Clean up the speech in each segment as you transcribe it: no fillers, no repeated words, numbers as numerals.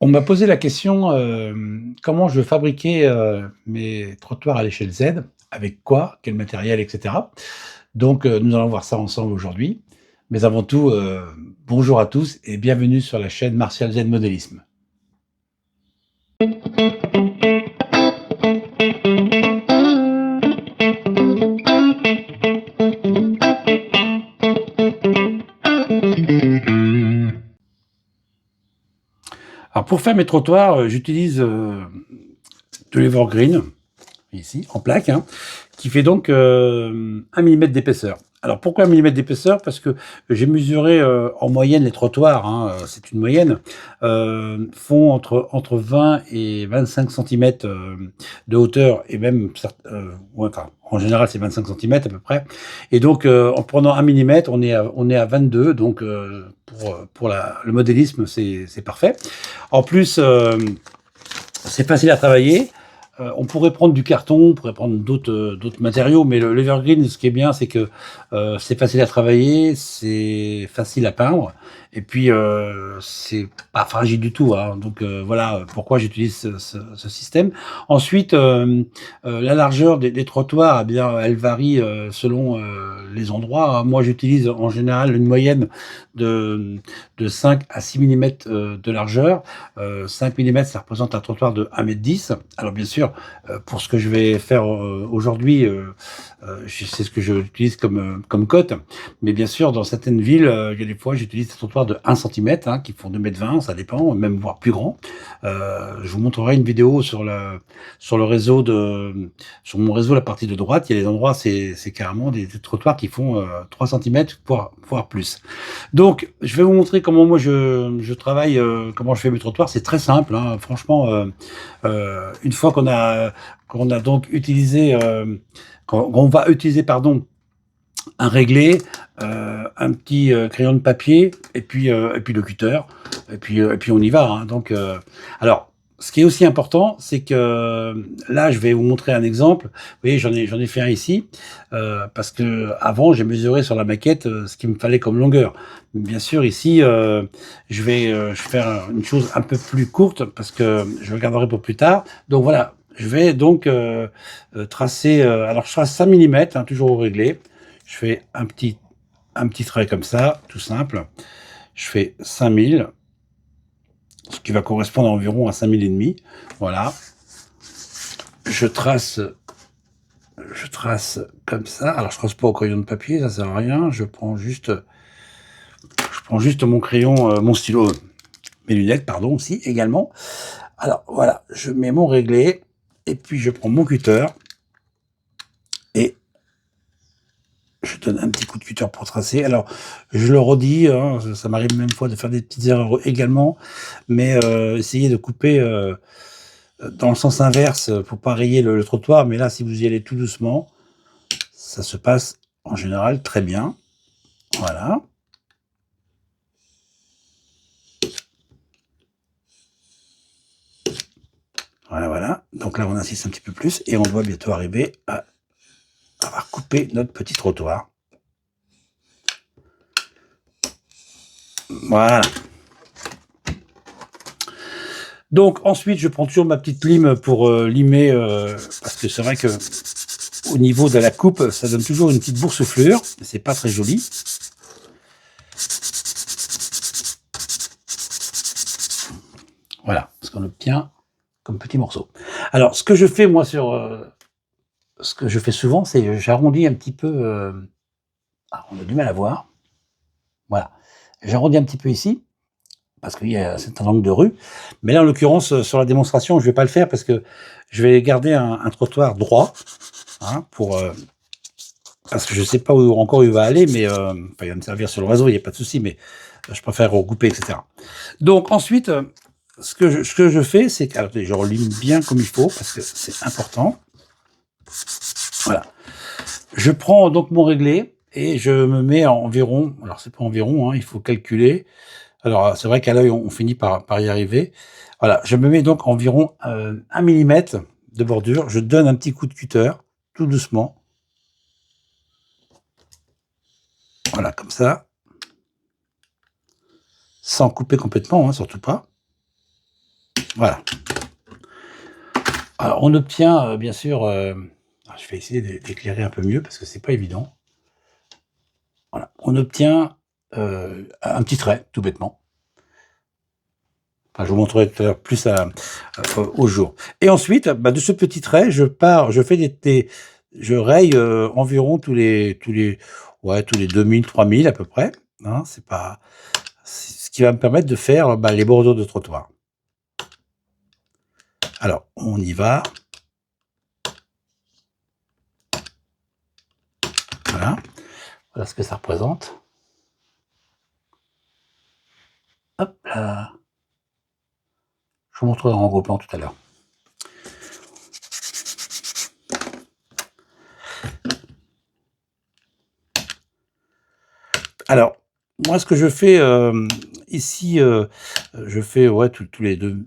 On m'a posé la question, comment je veux fabriquer, mes trottoirs à l'échelle Z? Avec quoi? Quel matériel? Et cetera. Donc, nous allons voir ça ensemble aujourd'hui. Mais avant tout, bonjour à tous et bienvenue sur la chaîne Martial Z Modélisme. Alors pour faire mes trottoirs, j'utilise, de l'Evergreen, ici, en plaque, hein, qui fait donc 1 millimètre d'épaisseur. Alors pourquoi 1 millimètre d'épaisseur? Parce que j'ai mesuré en moyenne les trottoirs, hein, c'est une moyenne, font entre 20 et 25 centimètres de hauteur et même ouais, enfin, en général c'est 25 centimètres à peu près. Et donc en prenant 1 millimètre, on est à 22, donc pour le modélisme c'est parfait. En plus, c'est facile à travailler. On pourrait prendre du carton, on pourrait prendre d'autres matériaux, mais l'Evergreen, ce qui est bien, c'est que c'est facile à travailler, c'est facile à peindre, et puis c'est pas fragile du tout, hein. Donc voilà pourquoi j'utilise ce système. Ensuite, la largeur des trottoirs, eh bien, elle varie selon les endroits, hein. Moi, j'utilise en général une moyenne de, de 5 à 6 millimètres de largeur. 5 millimètres, ça représente un trottoir de 1,10 m. Alors bien sûr, pour ce que je vais faire aujourd'hui, c'est ce que j'utilise comme cote. Mais bien sûr, dans certaines villes, il y a des fois, j'utilise des trottoirs de 1 cm, hein, qui font 2,20 m, ça dépend, même voire plus grand. Je vous montrerai une vidéo sur le réseau sur mon réseau, la partie de droite. Il y a des endroits, c'est carrément des trottoirs qui font 3 cm, voire plus. Donc, je vais vous montrer comment moi je travaille, comment je fais mes trottoirs. C'est très simple, hein, franchement. Une fois qu'on a donc utilisé, qu'on va utiliser, pardon, un réglé, un petit crayon de papier, et puis le cutter, et puis on y va, hein. Donc, alors, ce qui est aussi important, c'est que là, je vais vous montrer un exemple. Vous voyez, j'en ai fait un ici, parce que avant, j'ai mesuré sur la maquette ce qu'il me fallait comme longueur. Bien sûr, ici, je vais faire une chose un peu plus courte parce que je le garderai pour plus tard. Donc voilà, je vais donc tracer. Alors, je trace 5 millimètres, hein, toujours au réglé. Je fais un petit trait comme ça, tout simple. Je fais 5000, ce qui va correspondre environ à 5000 et demi. Voilà. Je trace comme ça. Alors, je trace pas au crayon de papier, ça sert à rien. Je prends juste mon crayon, mon stylo, mes lunettes, pardon, aussi, également. Alors, voilà, je mets mon réglé, et puis je prends mon cutter, et je donne un petit coup de cutter pour tracer. Alors, je le redis, hein, ça m'arrive même fois de faire des petites erreurs également, mais essayez de couper dans le sens inverse pour pas rayer le trottoir. Mais là, si vous y allez tout doucement, ça se passe en général très bien. Voilà. Voilà, voilà. Donc là, on insiste un petit peu plus et on doit bientôt arriver à avoir coupé notre petit trottoir. Voilà. Donc ensuite, je prends toujours ma petite lime pour limer, parce que c'est vrai que au niveau de la coupe, ça donne toujours une petite boursouflure. C'est pas très joli. Voilà ce qu'on obtient comme petit morceau. Alors, ce que je fais moi ce que je fais souvent, c'est j'arrondis un petit peu. On a du mal à voir. Voilà, j'arrondis un petit peu ici parce qu'il y a un certain angle de rue. Mais là, en l'occurrence, sur la démonstration, je vais pas le faire parce que je vais garder un trottoir droit, hein, parce que je sais pas où il va aller, mais enfin, il va me servir sur le réseau, il n'y a pas de souci, mais je préfère regrouper, etc. Donc ensuite, ce que je fais, c'est que alors, je relime bien comme il faut parce que c'est important. Voilà. Je prends donc mon réglé et je me mets à environ. Alors c'est pas environ, hein, il faut calculer. Alors c'est vrai qu'à l'œil, on finit par y arriver. Voilà, je me mets donc environ 1 millimètre de bordure. Je donne un petit coup de cutter, tout doucement. Voilà, comme ça. Sans couper complètement, hein, surtout pas. Voilà. Alors, on obtient, bien sûr, je vais essayer d'éclairer un peu mieux parce que c'est pas évident. Voilà, on obtient un petit trait, tout bêtement. Enfin, je vous montrerai tout à l'heure plus au jour. Et ensuite, de ce petit trait, je fais je raye environ tous les 2000, 3000 à peu près. Hein, c'est ce qui va me permettre de faire les bordures de trottoir. Alors, on y va. Voilà. Voilà ce que ça représente. Hop là. Je vous montrerai en gros plan tout à l'heure. Alors, moi, ce que je fais ici, je fais tous les 2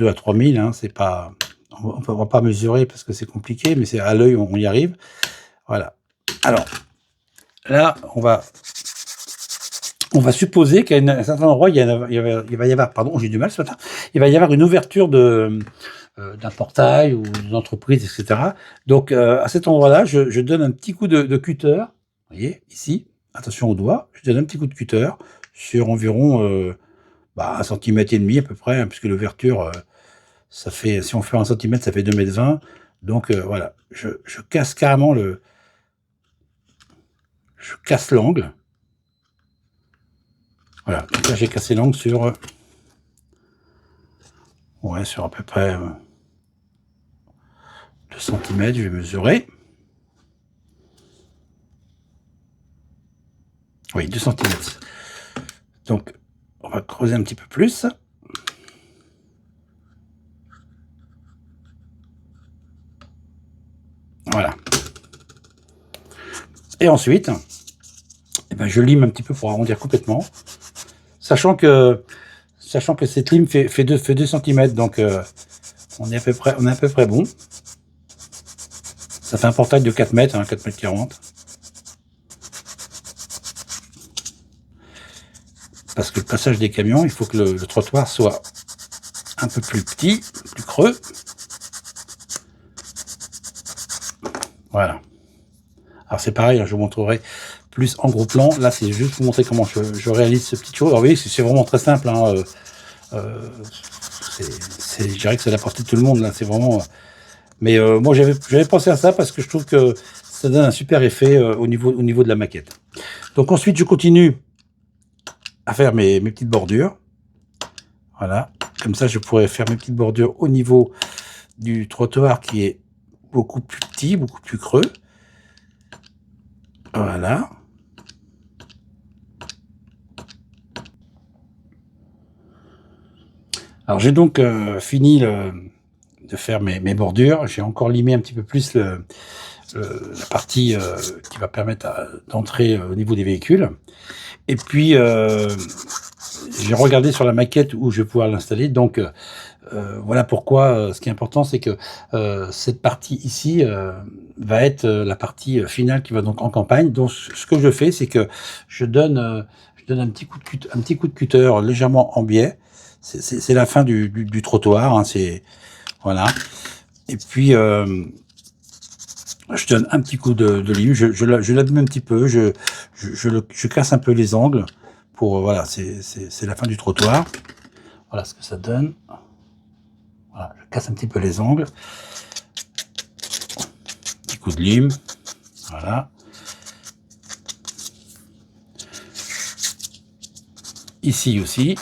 à 3000. Hein, c'est pas, on va pas mesurer parce que c'est compliqué, mais c'est à l'œil, on y arrive. Voilà. Alors, là, on va supposer qu'à un certain endroit, il va y avoir, pardon, j'ai du mal ce matin, il va y avoir une ouverture d'un portail ou d'une entreprise, etc. Donc, à cet endroit-là, je donne un petit coup de cutter. Vous voyez, ici, attention au doigt, je donne un petit coup de cutter sur environ 1,5 cm à peu près, hein, puisque l'ouverture, ça fait, si on fait 1 cm, ça fait 2,20 m. Donc, voilà, je casse carrément je casse l'angle. Voilà, donc là, j'ai cassé l'angle sur à peu près 2 cm, je vais mesurer. Oui, 2 cm. Donc, on va creuser un petit peu plus. Voilà. Et ensuite, je lime un petit peu pour arrondir complètement. Sachant que cette lime fait 2 cm, donc on est à peu près bon. Ça fait un portail de 4 mètres, 4,40 m. Parce que le passage des camions, il faut que le trottoir soit un peu plus petit, plus creux. Voilà. Alors c'est pareil, je vous montrerai plus en gros plan. Là, c'est juste pour vous montrer comment je réalise ce petit chose. Alors oui, c'est vraiment très simple. Hein. Je dirais que c'est à la portée de tout le monde. Là, c'est vraiment. Mais moi, j'avais pensé à ça parce que je trouve que ça donne un super effet au niveau de la maquette. Donc ensuite, je continue à faire mes petites bordures. Voilà. Comme ça, je pourrais faire mes petites bordures au niveau du trottoir qui est beaucoup plus petit, beaucoup plus creux. Voilà. Alors j'ai donc fini de faire mes bordures. J'ai encore limé un petit peu plus la partie qui va permettre d'entrer au niveau des véhicules. Et puis j'ai regardé sur la maquette où je vais pouvoir l'installer. Donc voilà pourquoi ce qui est important, c'est que cette partie ici va être la partie finale qui va donc en campagne. Donc ce que je fais, c'est que je donne un petit coup de cutter légèrement en biais. C'est la fin du trottoir. Hein, voilà. Et puis je donne un petit coup de lime. Je l'abîme un petit peu. Je casse un peu les angles pour voilà. C'est la fin du trottoir. Voilà ce que ça donne. Voilà, je casse un petit peu les angles. Petit coup de lime. Voilà. Ici aussi.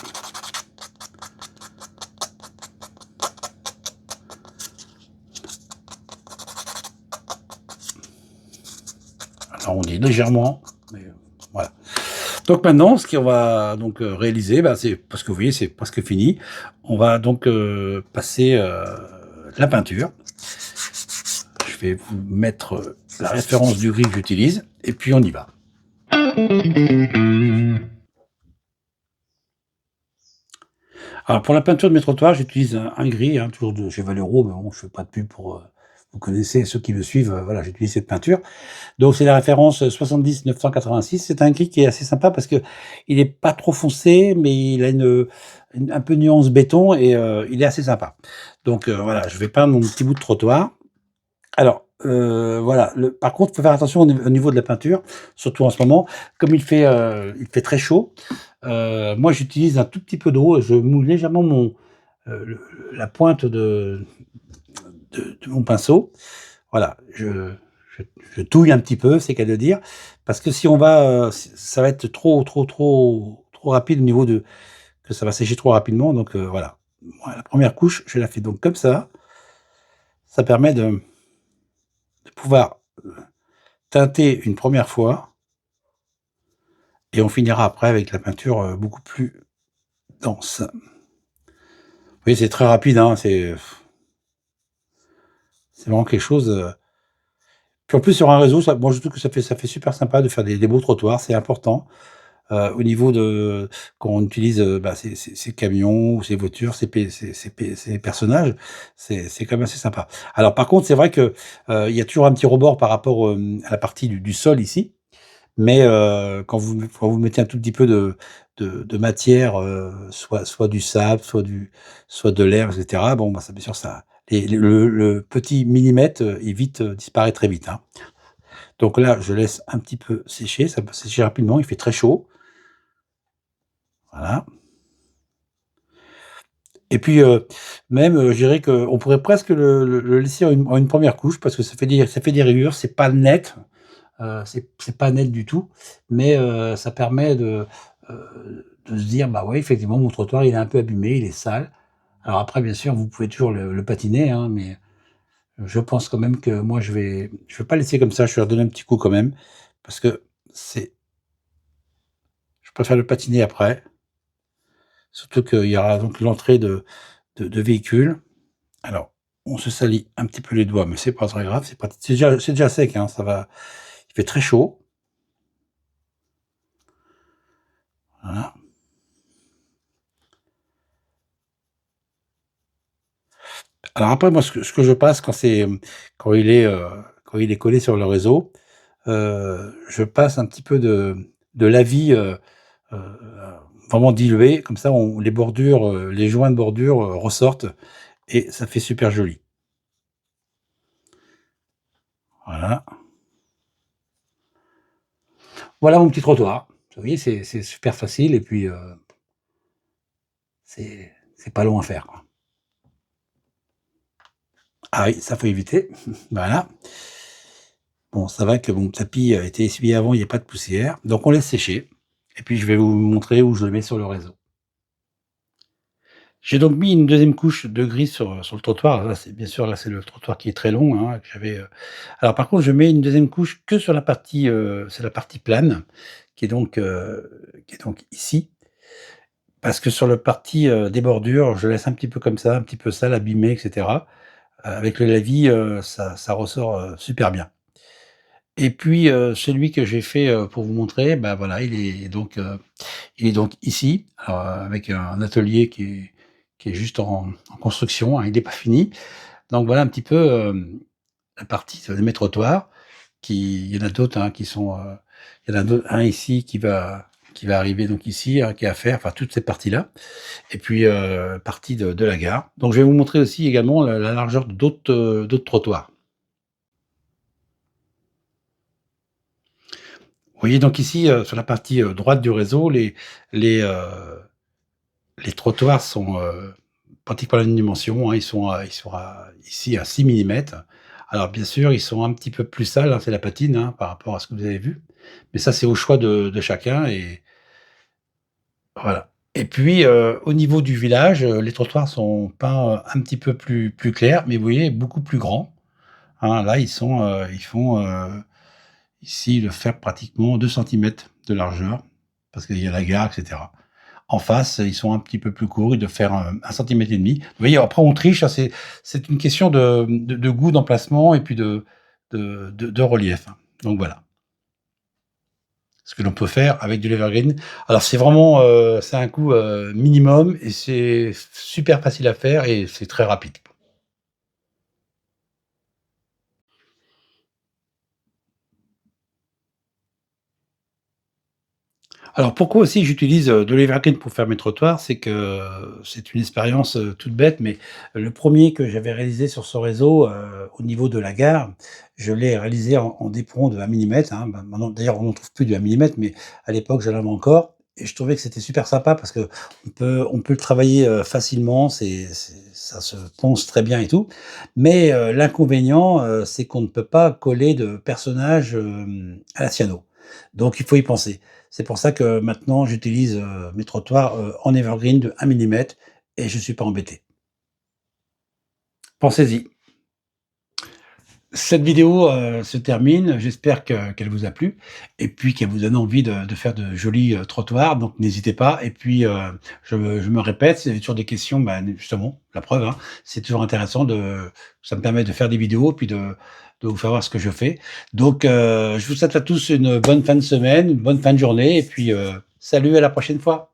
Alors on dit légèrement, mais voilà. Donc maintenant, ce qu'on va donc réaliser, c'est parce que vous voyez, c'est presque fini. On va donc passer la peinture. Je vais vous mettre la référence du gris que j'utilise, et puis on y va. Alors pour la peinture de mes trottoirs, j'utilise un gris, toujours de chez Valero, mais bon, je fais pas de pub pour vous connaissez, ceux qui me suivent, voilà, j'utilise cette peinture. Donc c'est la référence 70 986. C'est un gris qui est assez sympa parce que il est pas trop foncé, mais il a un peu nuance béton et il est assez sympa. Donc voilà, je vais peindre mon petit bout de trottoir. Alors, voilà, par contre, il faut faire attention au niveau de la peinture, surtout en ce moment. Comme il fait très chaud, moi j'utilise un tout petit peu d'eau et je mouille légèrement la pointe de mon pinceau. Voilà, je je touille un petit peu, c'est qu'à le dire, parce que si on va, ça va être trop rapide au niveau de que ça va sécher trop rapidement, donc voilà. Moi, la première couche, je la fais donc comme ça. Ça permet de pouvoir teinter une première fois et on finira après avec la peinture, beaucoup plus dense. Vous voyez, c'est très rapide, hein, c'est vraiment quelque chose, puis en plus sur un réseau, ça moi je trouve que ça fait super sympa de faire des beaux trottoirs, c'est important. Au niveau de quand on utilise, bah, ces camions ou ces voitures, ces personnages, c'est quand même assez sympa. Alors par contre, c'est vrai que, il y a toujours un petit rebord par rapport, à la partie du sol ici, mais quand vous mettez un tout petit peu de matière, soit du sable, soit de l'herbe et cetera, bon, bah, ça bien sûr ça le petit millimètre, il disparaît très vite, hein. Donc là, je laisse un petit peu sécher, ça peut sécher rapidement, il fait très chaud. Voilà. Et puis, même, je dirais qu'on pourrait presque le laisser en une 1re couche parce que ça fait des rayures, c'est pas net, c'est pas net du tout, mais ça permet de se dire: «Bah, ouais, effectivement, mon trottoir, il est un peu abîmé, il est sale». Alors après, bien sûr, vous pouvez toujours le patiner, hein, mais je pense quand même que moi, je vais pas laisser comme ça, je vais leur donner un petit coup quand même parce que c'est je préfère le patiner après, surtout qu'il y aura donc l'entrée de véhicules. Alors, on se salit un petit peu les doigts, mais c'est pas très grave, c'est déjà sec, hein, ça va. Il fait très chaud. Voilà. Alors après, moi, ce que je passe quand il est, heu, quand il est collé sur le réseau, je passe un petit peu de lavis, heu, vraiment dilué, comme ça les bordures, les joints de bordure, ressortent et ça fait super joli. Voilà. Voilà mon petit trottoir. Vous voyez, c'est super facile et puis, c'est pas long à faire, quoi. Ah oui, ça faut éviter. Voilà. Bon, ça va que mon tapis a été essuyé avant, il y a pas de poussière, donc on laisse sécher et puis je vais vous montrer où je le mets sur le réseau. J'ai donc mis une deuxième couche de gris sur le trottoir. Là, c'est bien sûr, là, c'est le trottoir qui est très long, hein, que j'avais, alors par contre, je mets une deuxième couche que sur la partie, c'est la partie plane qui est donc ici. Parce que sur le partie, des bordures, je laisse un petit peu comme ça, un petit peu sale, abîmé et cetera. Avec le lavis, ça ressort, super bien. Et puis, celui que j'ai fait, pour vous montrer, bah, voilà, il est donc ici, alors, avec un atelier qui est juste en construction, hein, il n'est pas fini. Donc voilà un petit peu, la partie de mes trottoirs il y en a d'autres, hein, il y en a d'autres, un ici qui va arriver donc ici, qui est à faire, enfin toute cette partie-là et puis, partie de la gare. Donc je vais vous montrer aussi également la largeur d'autres trottoirs. Vous voyez donc ici, sur la partie, droite du réseau, les, heu, les trottoirs sont, pratiquement à la même dimension, hein. Ils sont ici à 6 millimètres. Alors bien sûr, ils sont un petit peu plus sales, hein, c'est la patine, hein, par rapport à ce que vous avez vu. Mais ça, c'est au choix de chacun et voilà. Et puis, au niveau du village, les trottoirs sont peints, un petit peu plus clairs, mais vous voyez, beaucoup plus grands, hein. Là, ils font, ici, de faire pratiquement 2 centimètres de largeur, parce qu'il y a la gare et cetera. En face, ils sont un petit peu plus courts, ils doivent faire, 1 centimètre et demi. Vous voyez, après on triche, hein, c'est une question de goût, d'emplacement et puis de relief, hein. Donc voilà, ce que l'on peut faire avec de l'evergreen. Alors c'est vraiment, c'est un coût, minimum et c'est super facile à faire et c'est très rapide. Alors pourquoi aussi j'utilise, de l'Evergreen pour faire mes trottoirs? C'est que c'est une expérience, toute bête, mais le premier que j'avais réalisé sur ce réseau, au niveau de la gare, je l'ai réalisé en d'éperon de 1 millimètre, hein. Bah, maintenant d'ailleurs on n'en trouve plus du 1 millimètre, mais à l'époque j'en avais encore et je trouvais que c'était super sympa parce qu'on peut le travailler, facilement, ça se ponce très bien et tout. Mais, l'inconvénient, c'est qu'on ne peut pas coller de personnages, à la Ciano. Donc il faut y penser. C'est pour ça que maintenant j'utilise, mes trottoirs, en evergreen de 1 millimètre et je suis pas embêté. Pensez-y. Cette vidéo, se termine. J'espère qu'elle vous a plu et puis qu'elle vous donne envie de faire de jolis, trottoirs, donc n'hésitez pas et puis, je me répète, si vous avez toujours des questions, bah, justement, la preuve, hein, c'est toujours intéressant ça me permet de faire des vidéos puis de vous faire voir ce que je fais. Donc, je vous souhaite à tous une bonne fin de semaine, une bonne fin de journée et puis, salut, à la prochaine fois.